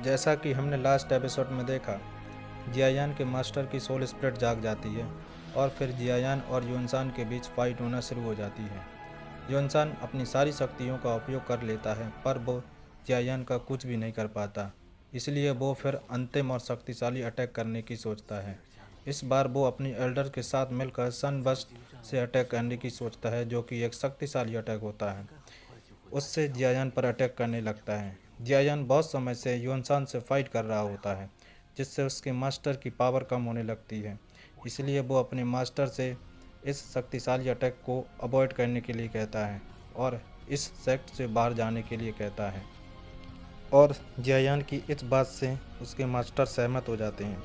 जैसा कि हमने लास्ट एपिसोड में देखा, जियायान के मास्टर की सोल स्प्लिट जाग जाती है और फिर जियायान और यूनसान के बीच फाइट होना शुरू हो जाती है। यूनसान अपनी सारी शक्तियों का उपयोग कर लेता है पर वो जियायान का कुछ भी नहीं कर पाता, इसलिए वो फिर अंतिम और शक्तिशाली अटैक करने की सोचता है। इस बार वो अपनी एल्डर के साथ मिलकर सनबर्स्ट से अटैक करने की सोचता है, जो कि एक शक्तिशाली अटैक होता है। उससे जियायान पर अटैक करने लगता है। जियायान बहुत समय से यूनसान से फाइट कर रहा होता है, जिससे उसके मास्टर की पावर कम होने लगती है। इसलिए वो अपने मास्टर से इस शक्तिशाली अटैक को अवॉइड करने के लिए कहता है और इस सेक्ट से बाहर जाने के लिए कहता है। और जियायान की इस बात से उसके मास्टर सहमत हो जाते हैं।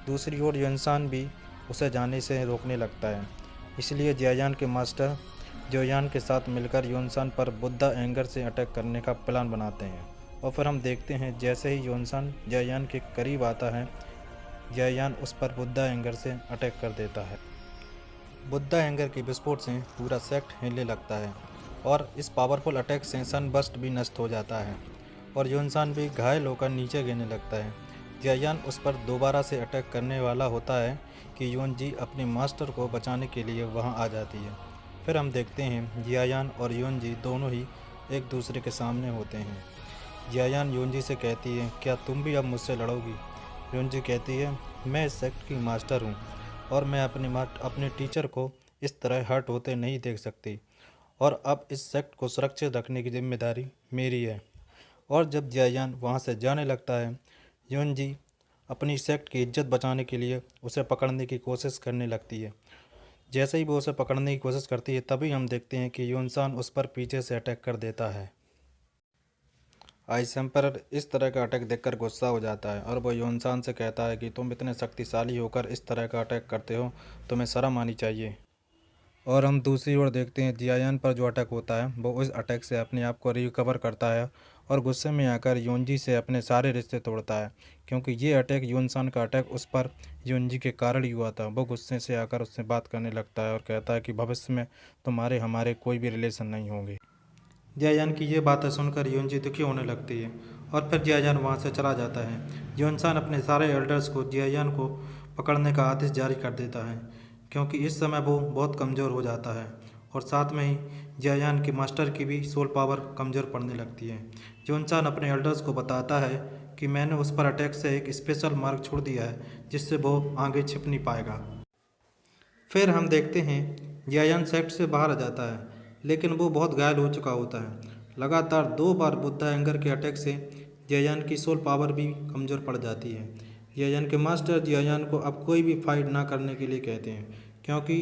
दूसरी ओर यूनसान भी उसे जाने से रोकने लगता है। इसलिए जियायान के मास्टर जियायान के साथ मिलकर यूनसान पर बुद्धा एंगर से अटैक करने का प्लान बनाते हैं। और फिर हम देखते हैं जैसे ही यूनसान जियायान के करीब आता है, जियायान उस पर बुद्धा एंगर से अटैक कर देता है। बुद्धा एंगर के विस्फोट से पूरा सेक्ट हिलने लगता है और इस पावरफुल अटैक से सनबर्स्ट भी नष्ट हो जाता है और यूनसान भी घायल होकर नीचे गिरने लगता है। जियायान उस पर दोबारा से अटैक करने वाला होता है कि यूनजी अपने मास्टर को बचाने के लिए वहां आ जाती है। फिर हम देखते हैं जियायान और यूनजी दोनों ही एक दूसरे के सामने होते हैं। जियायान यूनजी से कहती है, क्या तुम भी अब मुझसे लड़ोगी? यूनजी कहती है, मैं इस सेक्ट की मास्टर हूँ और मैं अपने टीचर को इस तरह हर्ट होते नहीं देख सकती, और अब इस सेक्ट को सुरक्षित रखने की जिम्मेदारी मेरी है। और जब जियायान वहाँ से जाने लगता है, यूनजी अपनी सेक्ट की इज्जत बचाने के लिए उसे पकड़ने की कोशिश करने लगती है। जैसे ही वो उसे पकड़ने की कोशिश करती है, तभी हम देखते हैं कि यूनसान उस पर पीछे से अटैक कर देता है। आइस एम्परर इस तरह का अटैक देखकर गुस्सा हो जाता है और वो यूनसान से कहता है कि तुम इतने शक्तिशाली होकर इस तरह का अटैक करते हो, तुम्हें शर्म आनी चाहिए। और हम दूसरी ओर देखते हैं जियायान पर जो अटैक होता है वो उस अटैक से अपने आप को रिकवर करता है और गुस्से में आकर यूनजी से अपने सारे रिश्ते तोड़ता है, क्योंकि ये अटैक यूनसान का अटैक उस पर यूनजी के कारण ही हुआ था। वो गुस्से से आकर उससे बात करने लगता है और कहता है कि भविष्य में तुम्हारे हमारे कोई भी रिलेशन नहीं होंगे। जियायान की ये बातें सुनकर यूनजी दुखी होने लगती है और फिर जियायान वहाँ से चला जाता है। यूनसान अपने सारे एल्डर्स को जियायान को पकड़ने का आदेश जारी कर देता है, क्योंकि इस समय वो बहुत कमज़ोर हो जाता है और साथ में ही जियायान के मास्टर की भी सोल पावर कमज़ोर पड़ने लगती है। यूनसान अपने एल्डर्स को बताता है कि मैंने उस पर अटैक से एक स्पेशल मार्क छोड़ दिया है, जिससे वो आगे छिप नहीं पाएगा। फिर हम देखते हैं जियायान सेक्ट से बाहर आ जाता है, लेकिन वो बहुत घायल हो चुका होता है। लगातार 2 बार बुद्धा एंगर के अटैक से जियायान की सोल पावर भी कमज़ोर पड़ जाती है। जियायान के मास्टर जियायान को अब कोई भी फाइट ना करने के लिए कहते हैं, क्योंकि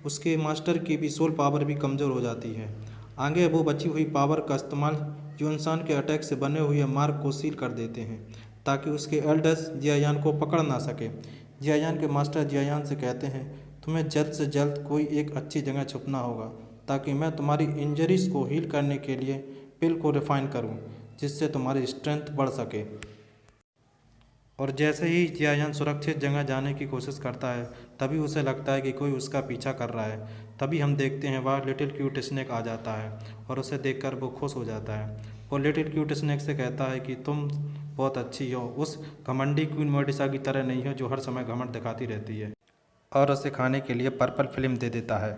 उसके मास्टर की भी सोल पावर भी कमज़ोर हो जाती है। आगे वो बची हुई पावर का इस्तेमाल यूनसान के अटैक से बने हुए मार्ग को सील कर देते हैं, ताकि उसके एल्डर्स जियायान को पकड़ ना सके। जियायान के मास्टर जियायान से कहते हैं, तुम्हें जल्द से जल्द कोई एक अच्छी जगह छुपना होगा, ताकि मैं तुम्हारी इंजरीज को हील करने के लिए पिल को रिफाइन करूं, जिससे तुम्हारी स्ट्रेंथ बढ़ सके। और जैसे ही जियायान सुरक्षित जगह जाने की कोशिश करता है, तभी उसे लगता है कि कोई उसका पीछा कर रहा है। तभी हम देखते हैं वह लिटिल क्यूट स्नेक आ जाता है और उसे देखकर वो खुश हो जाता है। वो लिटिल क्यूट स्नेक से कहता है कि तुम बहुत अच्छी हो, उस घमंडी क्वीन मोडिसा की तरह नहीं हो जो हर समय घमंड दिखाती रहती है, और उसे खाने के लिए पर्पल फिल्म दे देता है।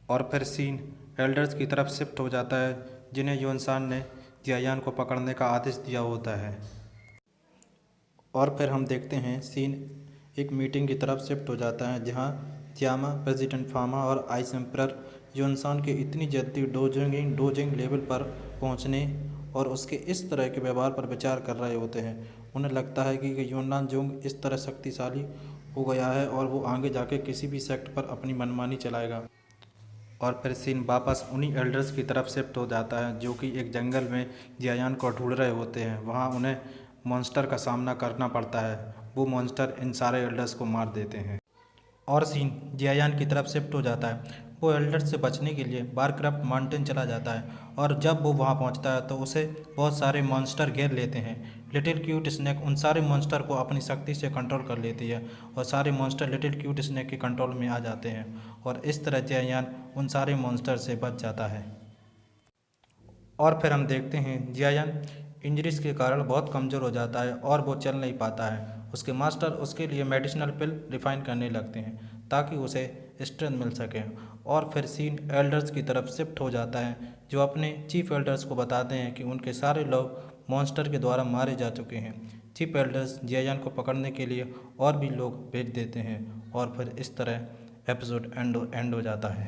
और फिर सीन एल्डर्स की तरफ शिफ्ट हो जाता है, जिन्हें यूनसान ने जियायान को पकड़ने का आदेश दिया होता है। और फिर हम देखते हैं सीन एक मीटिंग की तरफ शिफ्ट हो जाता है, जहां जियामा, प्रेसिडेंट फामा और आइस एम्परर यूनसान के इतनी जल्दी डोजिंग लेवल पर पहुंचने और उसके इस तरह के व्यवहार पर विचार कर रहे होते हैं। उन्हें लगता है कि यूनान जुंग इस तरह शक्तिशाली हो गया है और वो आगे जाके किसी भी सेक्ट पर अपनी मनमानी चलाएगा। और फिर सीन वापस उन्हीं एल्डर्स की तरफ शिफ्ट हो जाता है, जो कि एक जंगल में जियायान को ढूंढ रहे होते हैं। वहाँ उन्हें मॉन्स्टर का सामना करना पड़ता है। वो मॉन्स्टर इन सारे एल्डर्स को मार देते हैं। और सीन जियायान की तरफ शिफ्ट हो जाता है। वो एल्डर्स से बचने के लिए बारक्राफ्ट माउंटेन चला जाता है, और जब वो वहाँ पहुँचता है तो उसे बहुत सारे मॉन्स्टर घेर लेते हैं। लिटिल क्यूट स्नेक उन सारे मॉन्स्टर को अपनी शक्ति से कंट्रोल कर लेती है और सारे मॉन्स्टर लिटिल क्यूट स्नेक के कंट्रोल में आ जाते हैं, और इस तरह जियायान उन सारे मॉन्स्टर से बच जाता है। और फिर हम देखते हैं जियायान इंजरीज के कारण बहुत कमज़ोर हो जाता है और वो चल नहीं पाता है। उसके मास्टर उसके लिए मेडिसिनल पिल रिफाइन करने लगते हैं ताकि उसे स्ट्रेंथ मिल सके। और फिर सीन एल्डर्स की तरफ शिफ्ट हो जाता है, जो अपने चीफ एल्डर्स को बताते हैं कि उनके सारे लोग मॉन्स्टर के द्वारा मारे जा चुके हैं। चीफ एल्डर्स जियान को पकड़ने के लिए और भी लोग भेज देते हैं और फिर इस तरह एपिसोड एंड हो जाता है।